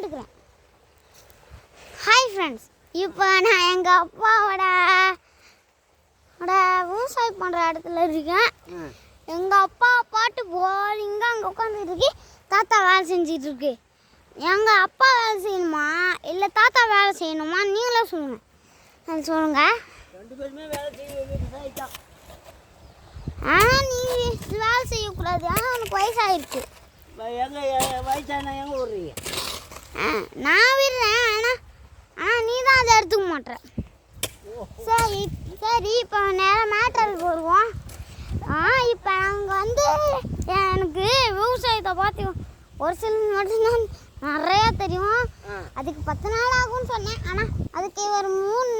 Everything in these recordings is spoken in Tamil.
எடுக்கிறேன். ஹாய் ஃப்ரெண்ட்ஸ், இப்போ நான் எங்கள் அப்பாவோட விவசாயம் பண்ணுற இடத்துல இருக்கேன். எங்கள் அப்பா பாட்டு போலிங்க அங்கே உட்காந்துருக்கு. தாத்தா வேலை செஞ்சிட்டு இருக்கு. எங்கள் அப்பா வேலை செய்யணுமா இல்லை தாத்தா வேலை செய்யணுமா நீங்களே சொல்லுங்கள். அது சொல்லுங்கள். ரெண்டு பேருமே வேலை செய்ய. ஆனால் நீ வேலை செய்யக்கூடாது. ஆனால் உனக்கு வயசாகிருக்கு. வயசானா எங்கே விடுறீங்க? நான் விடுறேன். ஆனால் நீ தான் அதை எடுத்துக்க மாட்டேற. சரி சரி, இப்போ நேரம் மேட்டருக்கு வருவோம். இப்போ நாங்கள் வந்து எனக்கு விவசாயத்தை பார்த்து ஒரு சில மட்டும்தான் நிறையா தெரியும். அதுக்கு 10 நாள் ஆகும்னு சொன்னேன். ஆனால் அதுக்கு ஒரு 3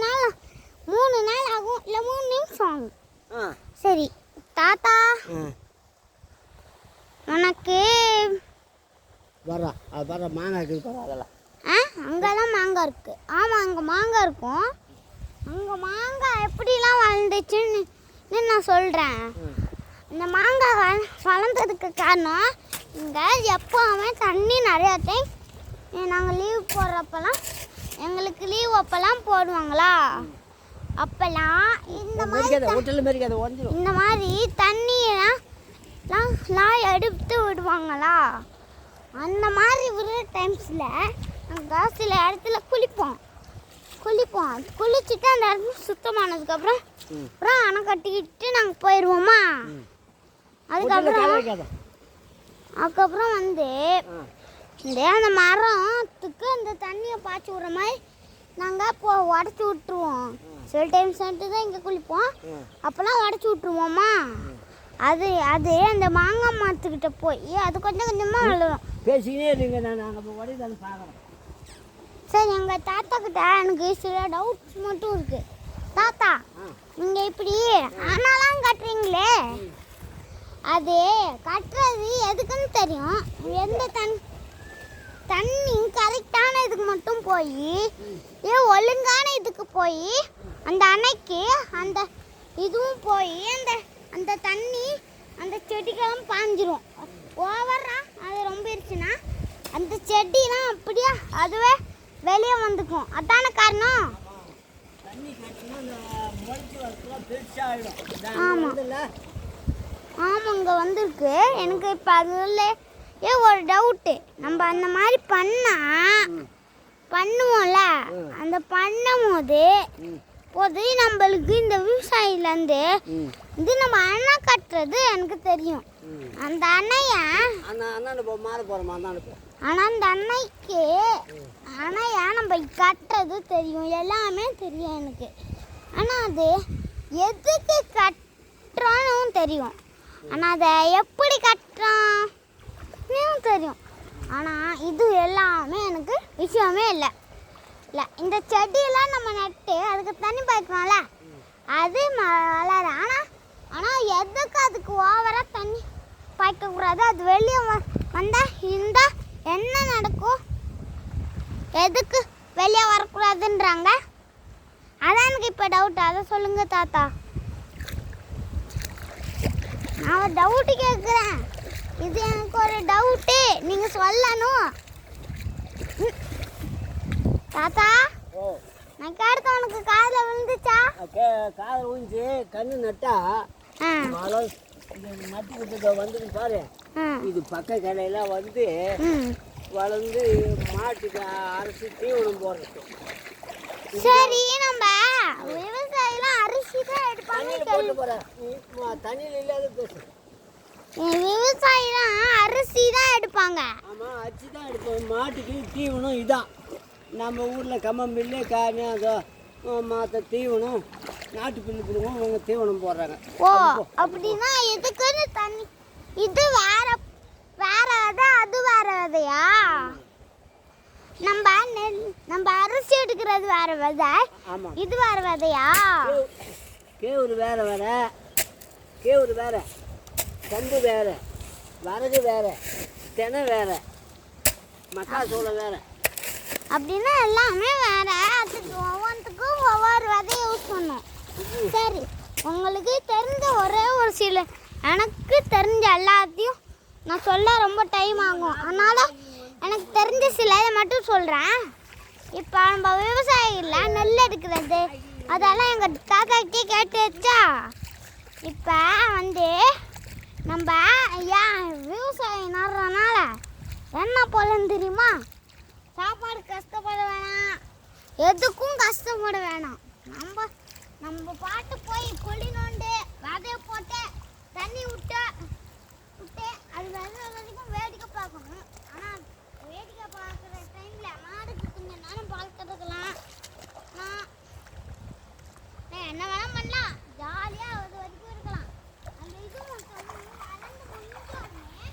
நாள் ஆகும், இல்லை 3 நிமிஷம் ஆகும். சரி தாத்தா, உனக்கு வர மாங்காய் இருக்குது. அதெல்லாம் அங்கெல்லாம் மாங்காய் இருக்குது. ஆமாம், அங்கே மாங்காய் இருக்கும். அங்கே மாங்காய் எப்படிலாம் வளர்ந்துச்சுன்னு நான் சொல்கிறேன். இந்த மாங்காய் வளர்ந்ததுக்கு காரணம் இங்கே எப்போவுமே தண்ணி நிறையா டைம் நாங்கள் லீவ் போடுறப்பெல்லாம் எங்களுக்கு லீவ் அப்போல்லாம் போடுவாங்களா, அப்போல்லாம் இந்த மாதிரி தண்ணியெல்லாம் எடுத்து விடுவாங்களா. அந்த மாதிரி விடுற டைம்ஸில் நாங்கள் சில இடத்துல குளிப்போம். குளிச்சுட்டு அந்த இடத்துல சுத்தமானதுக்கப்புறம் அணை கட்டிக்கிட்டு நாங்கள் போயிடுவோமா. அதுக்கப்புறம் வந்து அந்த மரத்துக்கு அந்த தண்ணியை பாய்ச்சி விட்ற மாதிரி நாங்கள் உடச்சி விட்டுருவோம். சில டைம் தான் இங்கே குளிப்போம். அப்போல்லாம் உடச்சி விட்ருவோமா. அது அந்த மாங்காய் மரத்துக்கிட்ட போய் அது கொஞ்சம் கொஞ்சமாக வளரும். பேசிக்கினே இருங்க, நான் பார்க்குறேன். சரி, எங்கள் தாத்தா கிட்ட எனக்கு சில டவுட்ஸ் மட்டும் இருக்கு. தாத்தா, நீங்கள் இப்படி ஆனாலாம் கட்டுறீங்களே, அது கட்டுறது எதுக்குன்னு தெரியும். எந்த தண்ணி கரெக்டான இதுக்கு மட்டும் போய் ஒழுங்கான இதுக்கு போய் அந்த அணைக்கு அந்த இதுவும் போய் அந்த தண்ணி அந்த செடிக்கெல்லாம் பாஞ்சிரும். ஓவரா அது ரொம்ப இருந்துச்சுன்னா அந்த செடிலாம் அப்படியே அதுவே வெளியே வந்துக்கும். அதான காரணம். ஆமாங்க, வந்திருக்கு எனக்கு. இப்போ அதில் ஒரு டவுட்டு. நம்ம அந்த மாதிரி பண்ணுவோம்ல, அந்த பண்ணும்போது நம்மளுக்கு இந்த விவசாயிலேருந்து இது நம்ம அணை கட்டுறது எனக்கு தெரியும். அந்த அணையை ஆனால் அந்த அணையை நம்ம கட்டுறது தெரியும், எல்லாமே தெரியும் எனக்கு. ஆனால் அது எதுக்கு கட்டுறோன்னு தெரியும். ஆனால் அதை எப்படி கட்டுறோன்னு தெரியும். ஆனால் இது எல்லாமே எனக்கு விஷயமே இல்லை. இந்த செடியெல்லாம் நம்ம நட்டு அதுக்கு தண்ணி பாய்க்கிறோம்ல, அது வளர. ஆனால் எதுக்கு அதுக்கு ஓவராக தண்ணி பாய்க்கக்கூடாது? அது வெளியே வந்தால் என்ன நடக்கும்? எதுக்கு வெளியே வரக்கூடாதுன்றாங்க? அதான் எனக்கு இப்போ டவுட். அதை சொல்லுங்க தாத்தா. நான் ஒரு டவுட்டு கேட்குறேன். இது எனக்கு ஒரு டவுட்டு, நீங்கள் சொல்லணும். தாத்தா, நான் கேட்க உனக்கு காதில் விழுந்துச்சா? காதில் விழுந்துச்சு. கண்ணு நட்டா மட்டி கொடுத்து வந்துட்டு பாரு. இது பக்க கடையில் வந்து வளர்ந்து மாட்டுக்கு அரிசி தீவனம் போடுறது. சரி, நம்ம விவசாயிலாம் அரிசி தான் எடுப்பாங்க. தண்ணியில் இல்லாத பேசு. விவசாயிலாம் அரிசி தான் எடுப்பாங்க. ஆமாம், அரிசி தான் எடுப்போம். மாட்டுக்கு தீவனம் இதான். நம்ம ஊரில் கம்மம்பில்லு மற்ற தீவனம் நாட்டு பில்லு பிள்ளைங்க அவங்க தீவனம் போடுறாங்க. ஓ, அப்படின்னா எதுக்குன்னு தண்ணி இது வேற விதை, அது வேற விதையா? நம்ம அரிசி எடுக்கிறது வேற விதை, இது வேற விதையா? கேவுரு வேற, கம்பு வேற, வரகு வேற, தெனை வேற, மக்காச்சோளம் வேற. அப்படின்னா எல்லாமே வேற. அதுக்கு ஒவ்வொன்றுக்கும் ஒவ்வொரு விதையை யூஸ் பண்ணும். சரி, உங்களுக்கு தெரிஞ்ச ஒரே ஒரு சில, எனக்கு தெரிஞ்ச எல்லாத்தையும் நான் சொல்ல ரொம்ப டைம் ஆகும். அதனால் எனக்கு தெரிஞ்ச சில இதை மட்டும் சொல்கிறேன். இப்போ நம்ம விவசாயிகள் நெல் எடுக்கிறது அதெல்லாம் எங்கள் தாத்தாக்கிட்டே கேட்டு வச்சா. இப்போ நம்ம ஏன் விவசாயம் நடுறதுனால என்ன போலன்னு தெரியுமா? சாப்பாடு கஷ்டப்பட வேணாம், எதுக்கும் கஷ்டப்பட வேணாம். நம்ம பாட்டு போய் கொடி நோண்டு விதைய போட்டு தண்ணி விட்டு அது வெள்ள வரைக்கும் வேடிக்கை பார்க்கணும். ஆனால் வேடிக்கை பார்க்குற டைமில் மாடுக்கு கொஞ்சம் நேரம் பால் கறக்கலாம். என்ன வேணால் பண்ணலாம், ஜாலியாக அது வரைக்கும் இருக்கலாம். அந்த இதுவும் வளர்ந்து முடிஞ்சோடனே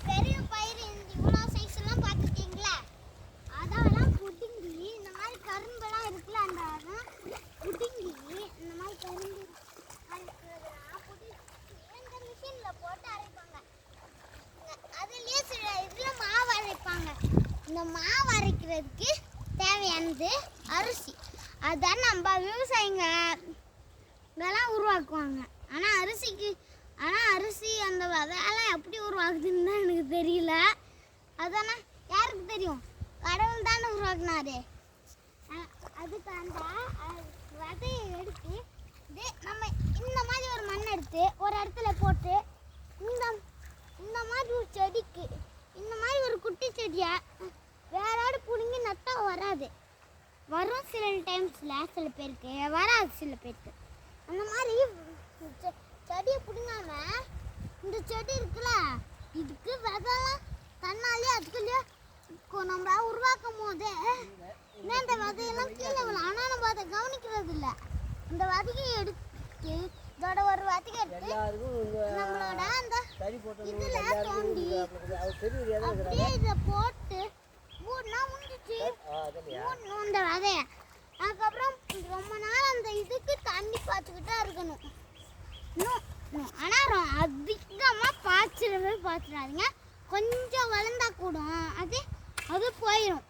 பெரிய பயிர் இவ்வளோ சைஸ்லாம் பார்த்துருக்கீங்களா? அதெல்லாம் புடுங்கி இந்த மாதிரி கரும்பெல்லாம் இருக்குல்ல, அந்த புடுங்கி இந்த மாதிரி கரும்பு அரைக்கிறதுலாம் புடுங்கி இந்த மிஷினில் போட்டு அரைப்பாங்க. அதுலேயே சில இதில் மாவு அரைப்பாங்க. இந்த மாவு அரைக்கிறதுக்கு தேவையானது அரிசி. அதுதான் நம்ம விவசாயிங்கெல்லாம் உருவாக்குவாங்க. ஆனால் அரிசி அந்த விதையெல்லாம் எப்படி உருவாக்குதுன்னு தான் எனக்கு தெரியல. அதானே யாருக்கு தெரியும்? கடவுள் தானே உருவாக்குனாரு. அதுக்கு அந்த விதையை எடுத்து நம்ம இந்த மாதிரி ஒரு மண் எடுத்து ஒரு இடத்துல போட்டு இந்த மாதிரி ஒரு செடிக்கு இந்த மாதிரி ஒரு குட்டி செடியை வேறாடு பிடுங்கி நட்டா வராது. வரும் சில டைம்ஸில், சில பேருக்கு வராது, சில பேருக்கு. அந்த மாதிரி செடியை பிடுங்காம இந்த செடி இருக்குல்ல, இதுக்கு விதைலாம் தன்னாலே அதுக்குள்ளேயே நம்ம உருவாக்கும் போதே இந்த விதையெல்லாம் கீழே விழும். ஆனால் நம்ம அதை கவனிக்கிறது இல்லை. அந்த விதையை எடுத்து இதோட ஒரு விதையை எடுத்து நம்மளோட அந்த இதில் தோண்டி அப்படியே இதை போட்டு மூணுனா முடிஞ்சிச்சு இந்த விதைய. அதுக்கப்புறம் ரொம்ப நாள் அந்த இதுக்கு தண்ணி பார்த்துக்கிட்டா இருக்கணும். ஆனால் அதிகமாக பாய்ச்சிடாதீங்க. கொஞ்சம் வளர்ந்தா கூட அது போயிடும்.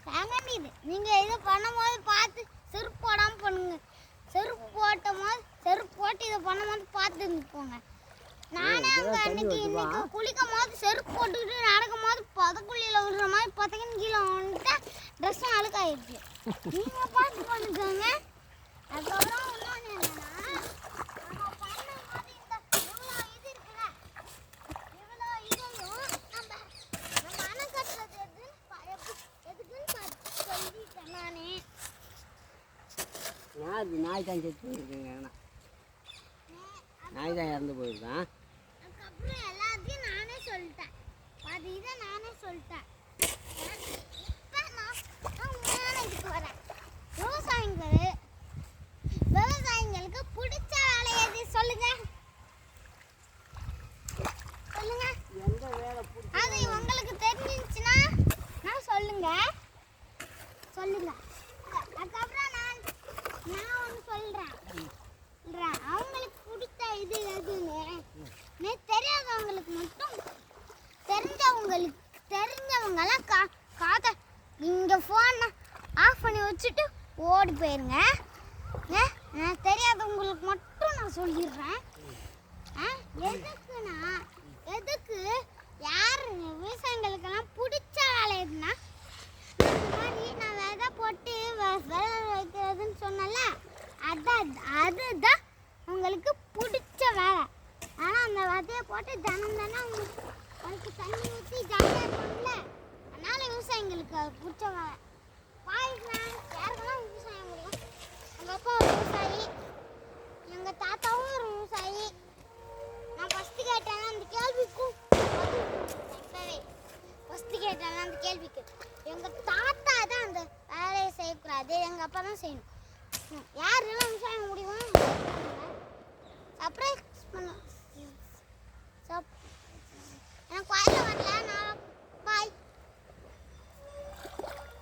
சகண்டிது நீங்கள் இதை பண்ணும்போது பார்த்து செருப்பு போடாமல் பண்ணுங்க. செருப்பு போட்டு இதை பண்ணும்போது பார்த்து போங்க. நானே இன்னைக்கு குளிக்கும் போது செருப்பு போட்டுக்கிட்டு நடக்கும் போது பதக்குள்ளியில் விடுற மாதிரி பத்தக்கன்னு கீழே வந்துட்டு ட்ரெஸ்ஸும் அழுக்காயிடுச்சு. நீங்கள் பார்த்து பண்ணிக்கோங்க. அதுக்கப்புறம் இன்னொன்று என்னன்னா, நம்ம பண்ணும்போது இவ்வளோ இது இருக்குல்ல, இவ்வளோ இதையும் நம்ம அணை கட்டுறது எதுக்குன்னு பார்த்து சொல்லிட்டேன் நானே. நாய் தான் செத்து போயிருக்கேங்க. நாய் தான் இறந்து போயிருக்கான். அதுக்கப்புறம் எல்லாத்தையும் நானே சொல்லிட்டேன். அது இதை நானே சொல்லிட்டேன். இப்போ நான் உண்மையான இதுக்கு வரேன். விவசாயிங்களுக்கு பிடிச்ச வேலை எது சொல்லுங்க? அது உங்களுக்கு தெரிஞ்சிச்சுன்னா நான் சொல்லுங்க. அதுக்கப்புறம் நான் ஒன்று சொல்கிறேன். அவங்களுக்கு பிடிச்ச இது எதுன்னு தெரியாதவங்களுக்கு மட்டும் தெரிஞ்சவங்கெல்லாம் காதை இங்கே ஃபோனை ஆஃப் பண்ணி வச்சுட்டு ஓடி போயிருங்க. தெரியாதவங்களுக்கு மட்டும் நான் சொல்லிடுறேன். எதுக்கு யார் விவசாயிகளுக்கெல்லாம் பிடிச்ச வேலை எதுனா, இந்த மாதிரி நான் விதை போட்டு விதை வைக்கிறதுன்னு சொன்னல, அதுதான் உங்களுக்கு பிடிச்ச வேலை. ஆனால் அந்த விதையை போட்டு தினம் அதுக்கு தண்ணி ஊற்றி ஜாலியாக இருக்கணும்ல. அதனால் விவசாயிங்களுக்கு அது பிடிச்ச வேலை. யாருக்கெல்லாம் விவசாயம் முடியும்? எங்கள் அப்பா ஒரு விவசாயி, எங்கள் தாத்தாவும் ஒரு விவசாயி. நான் ஃபஸ்ட்டு கேட்டேன் அந்த கேள்விக்கும் எங்கள் தாத்தா தான் அந்த வேலையை செய்யக்கூடாது, எங்கள் அப்பா தான் செய்யணும். யாரெல்லாம் விவசாயம் முடியும்?